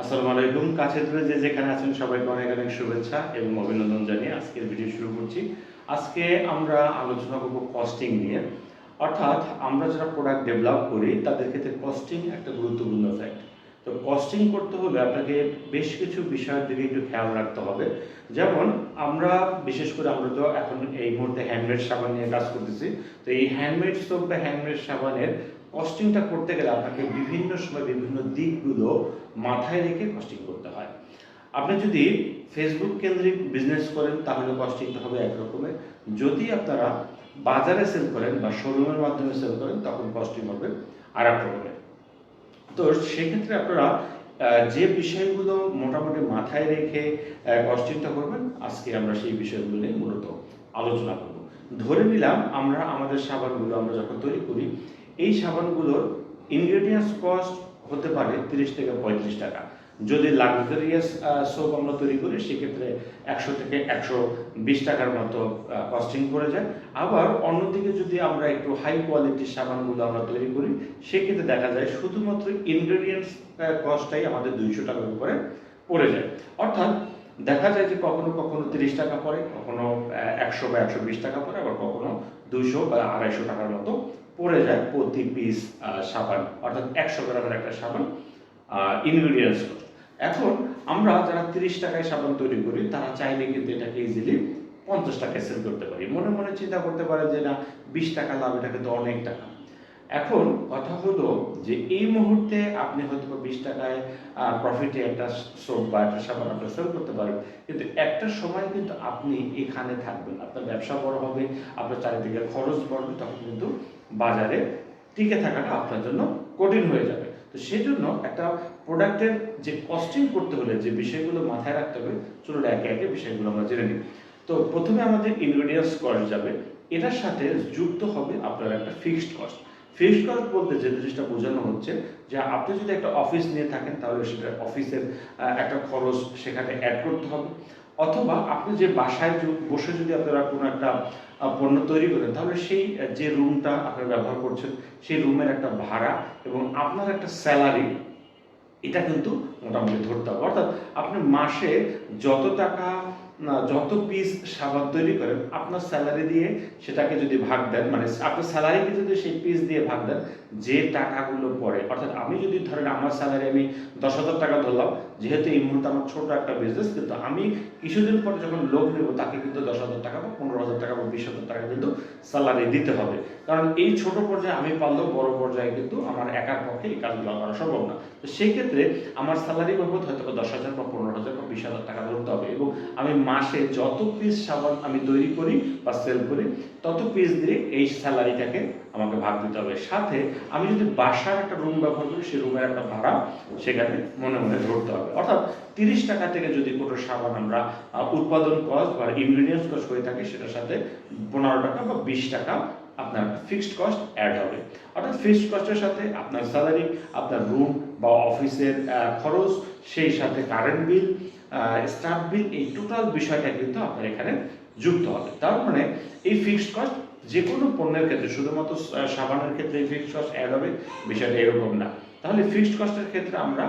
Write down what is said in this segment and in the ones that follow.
আসসালামু আলাইকুম। কাছে দূরে যে যেখানে আছেন সবাইকে অনেক অনেক শুভেচ্ছা এবং অভিনন্দন জানিয়ে আজকের ভিডিও শুরু করছি। আজকে আমরা আলোচনা করব কস্টিং নিয়ে। অর্থাৎ আমরা যারা প্রোডাক্ট ডেভেলপ করি তাদের ক্ষেত্রে কস্টিং একটা গুরুত্বপূর্ণ ফ্যাক্ট। তো কস্টিং করতে হলে আপনাকে বেশ কিছু বিষয়ের দিকে একটু খেয়াল রাখতে হবে। যেমন আমরা বিশেষ করে আমরা তো এখন এই মুহূর্তে হ্যান্ডমেড সাবান নিয়ে কাজ করতেছি। তো এই হ্যান্ডমেড সোপ বা হ্যান্ডমেড সাবানের কস্টিংটা করতে গেলে আপনাকে বিভিন্ন সময় বিভিন্ন দিকগুলো মাথায় রেখে কস্টিং করতে হয়। আপনি যদি ফেসবুক কেন্দ্রিক বিজনেস করেন তাহলে কস্টিংটা হবে একরকমের। যদি আপনারা বাজারে সেল করেন বা শোরুমের মাধ্যমে সেল করেন তখন কস্টিং হবে আর এক রকমের। তো সেক্ষেত্রে আপনারা যে বিষয়গুলো মোটামুটি মাথায় রেখে কস্টিংটা করবেন, আজকে আমরা সেই বিষয়গুলো নিয়ে মূলত আলোচনা করব। ধরে নিলাম আমরা আমাদের সাবানগুলো আমরা যখন তৈরি করি, এই সাবানগুলোর ইনগ্রেডিয়েন্টস কস্ট হতে পারে 30 থেকে 35 টাকা। যদি লাক্সারিয়াস সোপ আমরা তৈরি করি সেক্ষেত্রে 100 থেকে 120 টাকার মতো কস্টিং পড়ে যায়। আবার অন্যদিকে যদি আমরা একটু হাই কোয়ালিটির সাবানগুলো আমরা তৈরি করি সেক্ষেত্রে দেখা যায় শুধুমাত্র ইনগ্রেডিয়েন্টস কস্টটাই আমাদের 200 টাকার উপরে পড়ে যায়। অর্থাৎ দেখা যায় যে কখনো কখনো 30 টাকা পড়ে, কখনো 100 বা 120 টাকা পড়ে, আবার কখনো 200 বা 250 টাকার মতো পড়ে যায় প্রতি পিস সাবান। অর্থাৎ 100 গ্রামের একটা সাবান ইনগ্রেডিয়েন্টস কস্ট। এখন আমরা যারা 30 টাকায় সাবান তৈরি করি তারা চাইলে কিন্তু এটাকে ইজিলি 50 টাকায় সেল করতে পারি। মনে মনে চিন্তা করতে পারে যে না, 20 টাকা লাভ, এটা কিন্তু অনেক টাকা। এখন কথা হলো যে এই মুহূর্তে আপনি হয়তো 20 টাকায় প্রফিটে একটা সোপ বা একটা সাবান আপনি সেল করতে পারেন, কিন্তু একটা সময় কিন্তু আপনি এখানে থাকবেন, আপনার ব্যবসা বড় হবে, আপনার চারিদিকে খরচ বাড়বে, তখন কিন্তু বাজারে টিকে থাকাটা আপনার জন্য কঠিন হয়ে যাবে। তো সেই জন্য একটা প্রোডাক্টের যে কস্টিং করতে হলে যে বিষয়গুলো মাথায় রাখতে হবে, চলুন একে একে বিষয়গুলো আমরা জেনে নিই। তো প্রথমে আমাদের ইনগ্রেডিয়েন্টস কস্ট যাবে, এটার সাথে যুক্ত হবে আপনার একটা ফিক্সড কস্ট। ফিক্সড কস্ট বলতে যে জিনিসটা বোঝানো হচ্ছে যে আপনি যদি একটা অফিস নিয়ে থাকেন তাহলে সেটা অফিসের একটা খরচ সেখানে অ্যাড করতে হবে। অথবা আপনি যে বাসায় বসে যদি আপনারা কোনো একটা পণ্য তৈরি করেন তাহলে সেই যে রুমটা আপনারা ব্যবহার করছেন সেই রুমের একটা ভাড়া এবং আপনার একটা স্যালারি, এটা কিন্তু মোটামুটি ধরতে হবে। অর্থাৎ আপনি মাসে যত টাকা যত পিস সাবান তৈরি করেন আপনার স্যালারি দিয়ে সেটাকে যদি ভাগ দেন, মানে আপনার স্যালারিকে যদি সেই পিস দিয়ে ভাগ দেন, যে টাকাগুলো পড়ে, অর্থাৎ আমি যদি ধরেন আমার স্যালারি আমি 10,000 টাকা ধরলাম, যেহেতু এই মুহূর্তে আমার ছোট একটা বিজনেস, কিন্তু আমি কিছুদিন পরে যখন লোক নেব তাকে কিন্তু 10,000 টাকা বা 15,000 টাকা বা 20,000 টাকা কিন্তু স্যালারি দিতে হবে। কারণ এই ছোট পর্যায়ে আমি পারলেও বড় পর্যায়ে কিন্তু আমার একার পক্ষে এই কাজগুলো করা সম্ভব না। তো সেই ক্ষেত্রে আমার স্যালারি বাবদ হয়তো 10,000 বা 15,000 বা 20,000 টাকা ধরতে হবে এবং আমি মাসে যত পিস সাবান আমি তৈরি করি বা সেল করি তত পিস দিয়ে এই স্যালারিটাকে আমাকে ভাগ দিতে হবে। সাথে আমি যদি বাসার একটা রুম ব্যবহার করি সেই রুমের একটা ভাড়া সেখানে মনে মনে ধরতে হবে। অর্থাৎ 30 টাকা থেকে যদি কোনো সাবান আমরা উৎপাদন কস্ট বা ইনগ্রিডিয়েন্টস কস্ট হয়ে থাকে সেটার সাথে 15 টাকা বা 20 টাকা আপনার ফিক্সড কস্ট অ্যাড হবে। অর্থাৎ ফিক্সড কস্টের সাথে আপনার স্যালারি, আপনার রুম বা অফিসের খরচ, সেই সাথে কারেন্ট বিল, স্টাফ বিল, এই টোটাল বিষয়টা কিন্তু আপনার এখানে যুক্ত হবে। তার মানে এই ফিক্সড কস্ট যে কোনো পণ্যের ক্ষেত্রে, শুধুমাত্র সাবানের ক্ষেত্রে এই ফিক্সড কস্ট অ্যাড হবে বিষয়টা এরকম না। তাহলে ফিক্সড কস্টের ক্ষেত্রে আমরা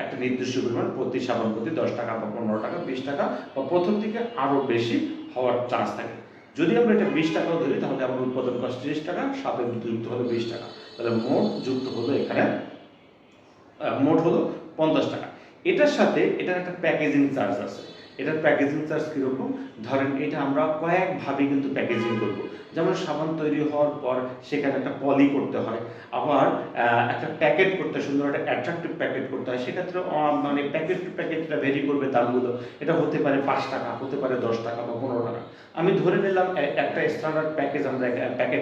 একটা নির্দিষ্ট পরিমাণ প্রতি সাবান প্রতি 10 টাকা বা 15 টাকা 20 টাকা বা প্রথম দিকে আরও বেশি হওয়ার চান্স থাকে। যদি আমরা এটা 20 টাকাও ধরি তাহলে আমার উৎপাদন কস্ট 30 টাকা, সাথে যুক্ত হলো 20 টাকা, তাহলে মোট যুক্ত হলো এখানে মোট হলো 50 টাকা। এটার সাথে এটার একটা প্যাকেজিং চার্জ আছে। এটার প্যাকেজিং চার্জ কীরকম? ধরেন এটা আমরা কয়েকভাবে কিন্তু প্যাকেজিং করব। যেমন সাবান তৈরি হওয়ার পর সেখানে একটা পলি করতে হয়, আবার একটা প্যাকেট করতে, সুন্দর একটা অ্যাট্রাকটিভ প্যাকেট করতে হয়। সেক্ষেত্রে মানে প্যাকেট টু প্যাকেটটা ভেরি করবে দামগুলো। এটা হতে পারে 5 টাকা, হতে পারে 10 টাকা বা 15 টাকা। আমি ধরে নিলাম একটা স্ট্যান্ডার্ড প্যাকেট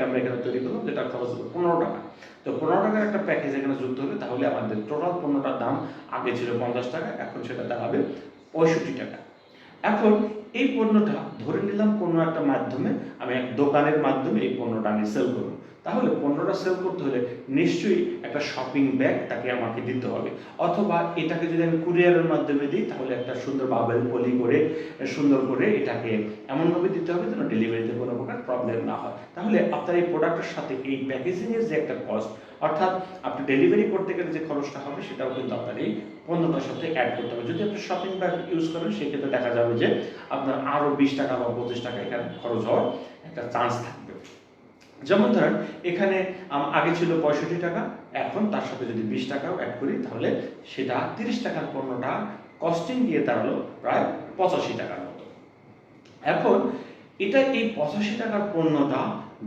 আমরা এখানে তৈরি করলাম যেটা খরচ হলো 15 টাকা। তো 15 টাকার একটা প্যাকেজ এখানে যুক্ত হবে, তাহলে আমাদের টোটাল পণ্যটার দাম আগে ছিল 50 টাকা, এখন সেটা দাঁড়াবে 65 টাকা। এখন এই পণ্যটা ধরে নিলাম কোনো একটা মাধ্যমে, আমি এক দোকানের মাধ্যমে এই পণ্যটা আমি সেল করব। তাহলে পণ্যটা সেল করতে হলে নিশ্চয়ই একটা শপিং ব্যাগ তাকে আমাকে দিতে হবে, অথবা এটাকে যদি আমি কুরিয়ারের মাধ্যমে দিই তাহলে একটা সুন্দর বাবেল পলি করে সুন্দর করে এটাকে এমনভাবে দিতে হবে যেন ডেলিভারিতে কোনো প্রকার প্রবলেম না হয়। তাহলে আপনার এই প্রোডাক্টের সাথে এই প্যাকেজিংয়ের যে একটা কস্ট অর্থাৎ আপনি ডেলিভারি করতে গেলে যে খরচটা হবে সেটাও কিন্তু আপনার এই পণ্যটার সাথে অ্যাড করতে হবে। যদি আপনি শপিং ব্যাগ ইউজ করেন সেক্ষেত্রে দেখা যাবে যে আপনার আরও 20 টাকা বা 25 টাকা এখানে খরচ হওয়ার একটা চান্স থাকবে। যেমন ধরেন এখানে আগে ছিল 65 টাকা, এখন তার সাথে যদি 20 টাকাও অ্যাড করি তাহলে সেটা 30 টাকার পণ্যটা কস্টিং গিয়ে দাঁড়ালো প্রায় 85 টাকার মতো। এখন এই 85 টাকার পণ্যটা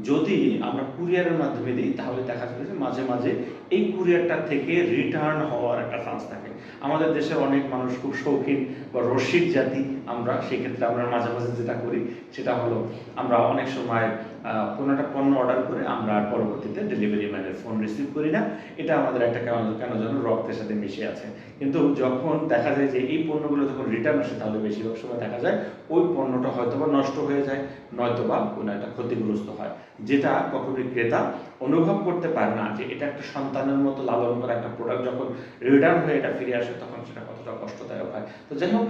যদি আমরা কুরিয়ারের মাধ্যমে দিই তাহলে দেখা যাবে যে মাঝে মাঝে এই কুরিয়ারটা থেকে রিটার্ন হওয়ার একটা চান্স থাকে। আমাদের দেশের অনেক মানুষ খুব শৌখিন বা রসিক জাতি, আমরা সেক্ষেত্রে আমরা মাঝে মাঝে যেটা করি সেটা হলো আমরা অনেক সময় কোনো একটা পণ্য অর্ডার করে আমরা পরবর্তীতে ডেলিভারি ম্যানের ফোন রিসিভ করি না। এটা আমাদের একটা কেন যেন রক্তের সাথে মিশে আছে। কিন্তু যখন দেখা যায় যে এই পণ্যগুলো যখন রিটার্ন আসে তাহলে বেশিরভাগ সময় দেখা যায় ওই পণ্যটা হয়তোবা নষ্ট হয়ে যায়, নয়তোবা কোনো একটা ক্ষতিগ্রস্ত হয়, যেটা কখনোই ক্রেতা অনুভব করতে পারে না যে এটা একটা সন্তানের মতো লালন করা একটা প্রোডাক্ট যখন রিটার্ন হয়ে এটা ফিরে আসে তখন সেটা কতটা কষ্টদায়ক হয়। তো যাই হোক,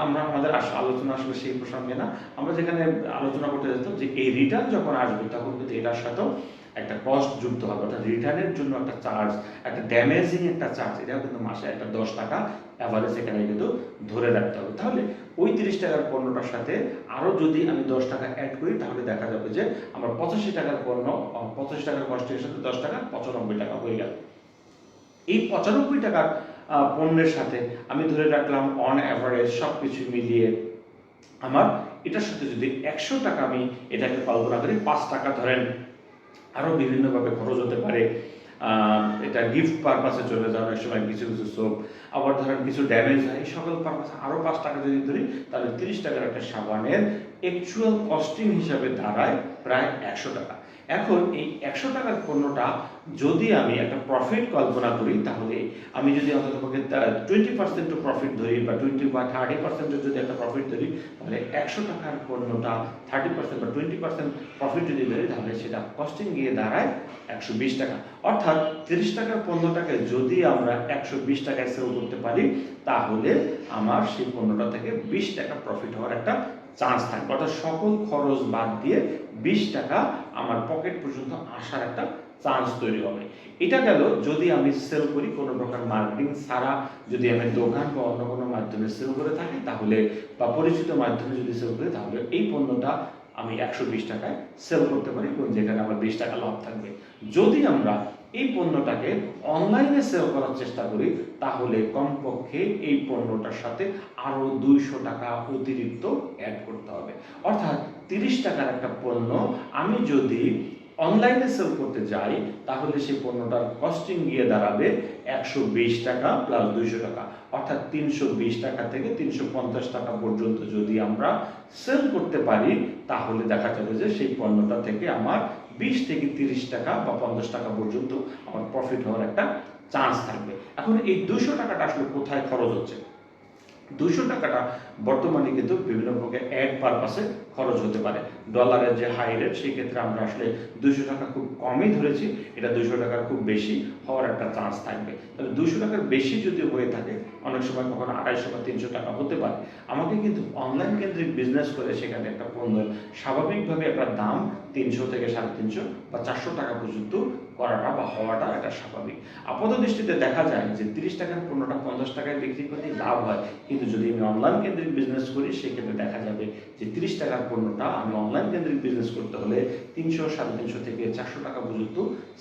আমরা আমাদের আলোচনা আসলে সেই প্রসঙ্গে না, আমরা যেখানে আলোচনা করতে যেতাম যে এই রিটার্ন যখন আসবে তখন কিন্তু এটার সাথেও একটা কস্ট যুক্ত হবে, অর্থাৎ রিটার্নের জন্য একটা চার্জ, একটা ড্যামেজিং একটা চার্জ, এটাও কিন্তু মাসে একটা 10 টাকা অ্যাভারেজ এখানে কিন্তু ধরে রাখতে হবে। তাহলে ওই 30 টাকার পণ্যটার সাথে আরও যদি আমি 10 টাকা অ্যাড করি তাহলে দেখা যাবে যে আমার 85 টাকার পণ্য, 85 টাকার কস্টের সাথে 10 টাকা 95 টাকা হয়ে গেল। এই 95 টাকার পণ্যের সাথে আমি ধরে রাখলাম অন অ্যাভারেজ সব কিছু মিলিয়ে আমার এটার সাথে যদি 100 টাকা আমি এটাকে কল্পনা করি, 5 টাকা ধরেন আরও বিভিন্নভাবে খরচ হতে পারে। এটা গিফট পারপাসে চলে যায় অনেক সময় কিছু কিছু সোপ, আবার ধরেন কিছু ড্যামেজ হয়, এই সকল পারপাসে আরও 5 টাকা যদি ধরি তাহলে 30 টাকার একটা সাবানের অ্যাকচুয়াল কস্টিং হিসাবে দাঁড়ায় প্রায় 100 টাকা। এখন এই 100 টাকার পণ্যটা যদি আমি একটা প্রফিট কল্পনা করি তাহলে আমি যদি অন্ততপক্ষে 20% প্রফিট ধরি বা 20 বা 30% যদি একটা প্রফিট ধরি তাহলে 100 টাকার পণ্যটা 30% বা 20% প্রফিট যদি ধরি তাহলে সেটা কস্টিং গিয়ে দাঁড়ায় 120 টাকা। অর্থাৎ 30 টাকার পণ্যটাকে যদি আমরা 120 টাকায় সেল করতে পারি তাহলে আমার সেই পণ্যটা থেকে 20 টাকা প্রফিট হওয়ার একটা চান্স থাকবে। অর্থাৎ সকল খরচ বাদ দিয়ে 20 টাকা আমার পকেট পর্যন্ত আসার একটা চান্স তৈরি হবে। এটা গেল যদি আমি সেল করি কোনো প্রকার মার্কেটিং ছাড়া, যদি আমি দোকান বা অন্য কোনো মাধ্যমে সেল করে থাকি তাহলে বা পরিচিত মাধ্যমে যদি সেল করি তাহলে এই পণ্যটা আমি 120 টাকায় সেল করতে পারি এবং যেখানে আমার 20 টাকা লাভ থাকবে। যদি আমরা এই পণ্যটাকে অনলাইনে সেল করার চেষ্টা করি তাহলে কমপক্ষে এই পণ্যটার সাথে আরও 200 টাকা অতিরিক্ত অ্যাড করতে হবে। অর্থাৎ 30 টাকার একটা পণ্য আমি যদি অনলাইনে সেল করতে যাই তাহলে সেই পণ্যটার কস্টিং গিয়ে দাঁড়াবে 120 টাকা প্লাস 200 টাকা, অর্থাৎ 320 টাকা থেকে 350 টাকা পর্যন্ত যদি আমরা সেল করতে পারি তাহলে দেখা যাবে যে সেই পণ্যটা থেকে আমার 20 থেকে 30 টাকা বা 50 টাকা পর্যন্ত আমার প্রফিট হওয়ার একটা চান্স থাকবে। এখন এই 200 টাকাটা আসলে কোথায় খরচ হচ্ছে? 200 টাকাটা বর্তমানে কিন্তু বিভিন্ন প্রকার অ্যাড পারপাসে খরচ হতে পারে। ডলারের যে হাই রেট সেই ক্ষেত্রে আমরা আসলে 200 টাকা খুব কমই ধরেছি, এটা 200 টাকার খুব বেশি হওয়ার একটা চান্স থাকবে। তাহলে 200 টাকার বেশি যদি হয়ে থাকে, অনেক সময় কখনো 250 বা 300 টাকা হতে পারে, আমাকে কিন্তু অনলাইন কেন্দ্রিক বিজনেস করে সেখানে একটা পণ্যের স্বাভাবিকভাবে একটা দাম 300 থেকে 350 বা 400 টাকা পর্যন্ত করাটা বা হওয়াটা এটা স্বাভাবিক। আপাত দৃষ্টিতে দেখা যায় যে 30 টাকার পণ্যটা 50 টাকায় বিক্রি করলে লাভ হয়, কিন্তু যদি আমি অনলাইন কেন্দ্রিক বিজনেস করি সেক্ষেত্রে দেখা যাবে যে 30 টাকার পণ্যটা আমি অনলাইন কেন্দ্রিক বিজনেস করতে হলে 300, 350 থেকে 400 টাকা পর্যন্ত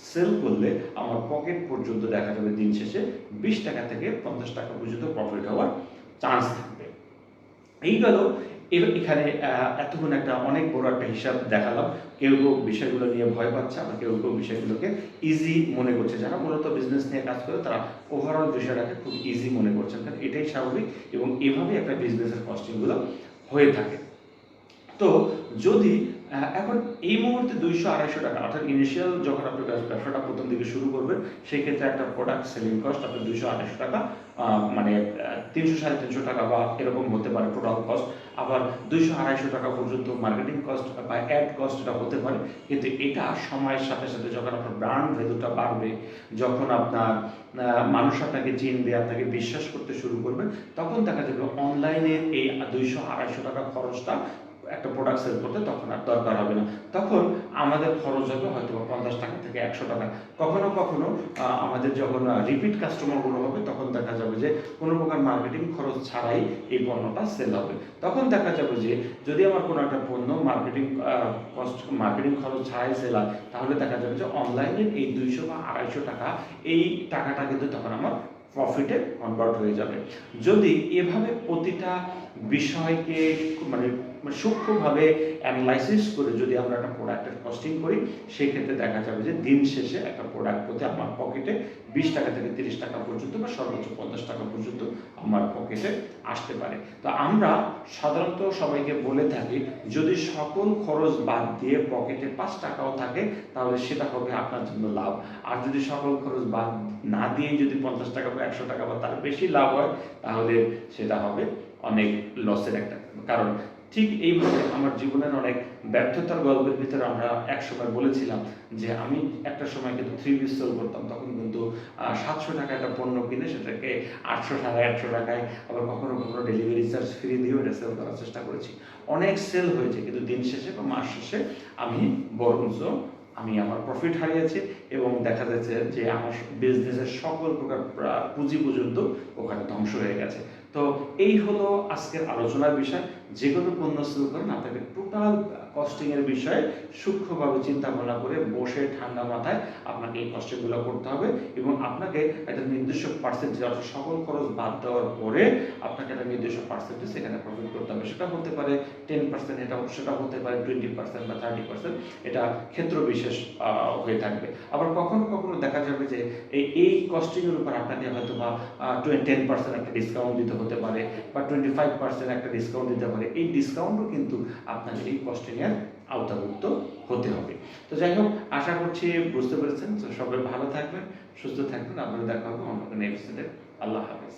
সেল করলে আমার পকেট পর্যন্ত দেখা যাবে দিন শেষে 20 টাকা থেকে 50 টাকা পর্যন্ত প্রফিট হওয়ার চান্স থাকবে। এই গেল এখানে এতক্ষণ একটা অনেক বড় একটা হিসাব দেখালাম। কেউ কেউ বিষয়গুলো নিয়ে ভয় পাচ্ছে, আবার কেউ কেউ বিষয়গুলোকে ইজি মনে করছে। যারা মূলত বিজনেস নিয়ে কাজ করে তারা ওভারঅল বিষয়টাকে খুব ইজি মনে করছেন, কারণ এটাই স্বাভাবিক এবং এভাবেই একটা বিজনেসের কস্টিংগুলো হয়ে থাকে। তো যদি এখন এই মুহূর্তে 200-250 টাকা, অর্থাৎ ইনিশিয়াল যখন আপনি ব্যবসাটা প্রথম দিকে শুরু করবেন সেই ক্ষেত্রে একটা প্রোডাক্ট সেলিং কস্ট আপনার 200-250 টাকা, মানে 300-350 টাকা বা এরকম হতে পারে টোটাল কস্ট। আবার 200-250 টাকা পর্যন্ত মার্কেটিং কস্ট বা অ্যাড কস্ট এটা হতে পারে। কিন্তু এটা সময়ের সাথে সাথে যখন আপনার ব্র্যান্ড ভ্যালুটা বাড়বে, যখন আপনার মানুষ আপনাকে চিনবে, আপনাকে বিশ্বাস করতে শুরু করবে, তখন দেখা যাবে অনলাইনে এই 200-250 টাকা খরচটা একটা প্রোডাক্ট সেল করতে তখন আর দরকার হবে না। তখন আমাদের খরচ হবে হয়তো 50 টাকা থেকে 100 টাকা। কখনো কখনো আমাদের যখন রিপিট কাস্টমারগুলো হবে তখন দেখা যাবে যে কোনো প্রকার মার্কেটিং খরচ ছাড়াই এই পণ্যটা সেল হবে। তখন দেখা যাবে যে যদি আমার কোনো একটা পণ্য মার্কেটিং খরচ ছাড়াই সেল হয়, তাহলে দেখা যাবে যে অনলাইনের এই 200 বা 250 টাকা, এই টাকাটা কিন্তু তখন আমার প্রফিটে কনভার্ট হয়ে যাবে। যদি এভাবে প্রতিটা বিষয়কে মানে সূক্ষ্মভাবে অ্যানালাইসিস করে যদি আমরা একটা প্রোডাক্টের কস্টিং করি, সেই ক্ষেত্রে দেখা যাবে যে দিন শেষে একটা প্রোডাক্ট প্রতি আমার পকেটে 20 টাকা থেকে 30 টাকা পর্যন্ত বা সর্বোচ্চ 50 টাকা পর্যন্ত আমার পকেটে আসতে পারে। তো আমরা সাধারণত সবাইকে বলে থাকি, যদি সকল খরচ বাদ দিয়ে পকেটে 5 টাকাও থাকে তাহলে সেটা হবে আপনার জন্য লাভ। আর যদি সকল খরচ বাদ না দিয়ে যদি 50 টাকা বা 100 টাকা বা তার বেশি লাভ হয়, তাহলে সেটা হবে অনেক লসের একটা কারণ। ঠিক এইভাবে আমার জীবনের অনেক ব্যর্থতার গল্পের ভিতরে আমরা এক সময় বলেছিলাম যে আমি একটা সময় কিন্তু 3 পিস সেল করতাম, তখন কিন্তু 700 টাকা একটা পণ্য কিনে সেটাকে 800 850 টাকায়, আবার কখনো কখনো ডেলিভারি চার্জ ফ্রি দিয়েও এটা সেল করার চেষ্টা করেছি। অনেক সেল হয়েছে, কিন্তু দিন শেষে বা মাস শেষে আমি বরঞ্চ আমার প্রফিট হারিয়েছি এবং দেখা যাচ্ছে যে আমার বিজনেসের সকল প্রকার পুঁজি পর্যন্ত ওখানে ধ্বংস হয়ে গেছে। তো এই হলো আজকের আলোচনার বিষয়। যে কোনো পণ্য সেল করেন আপনাকে টোটাল কস্টিংয়ের বিষয়ে সূক্ষ্মভাবে চিন্তা ভাবনা করে বসে ঠান্ডা মাথায় আপনাকে এই কস্টিংগুলো করতে হবে এবং আপনাকে একটা নির্দিষ্ট পার্সেন্টেজ, অর্থাৎ সকল খরচ বাদ দেওয়ার পরে আপনাকে একটা নির্দিষ্ট পার্সেন্টেজ এখানে প্রফিট করতে হবে। সেটা হতে পারে 10%, সেটা হতে পারে 20% বা 30%, এটা ক্ষেত্র বিশেষ হয়ে থাকবে। আবার কখনো কখনো দেখা যাবে যে এই কস্টিংয়ের উপর আপনাকে হয়তো বা 10% একটা ডিসকাউন্ট দিতে হতে পারে বা 25% একটা ডিসকাউন্ট দিতে পারে। এই ডিসকাউন্টও কিন্তু আপনাকে এই কস্টিংয়ের আওতাভুক্ত হতে হবে। তো যাই হোক, আশা করছি বুঝতে পেরেছেন। তো সবাই ভালো থাকবেন, সুস্থ থাকবেন। আপনাদের দেখা হবে অন্য কোনো এপিসোডে। আল্লাহ হাফেজ।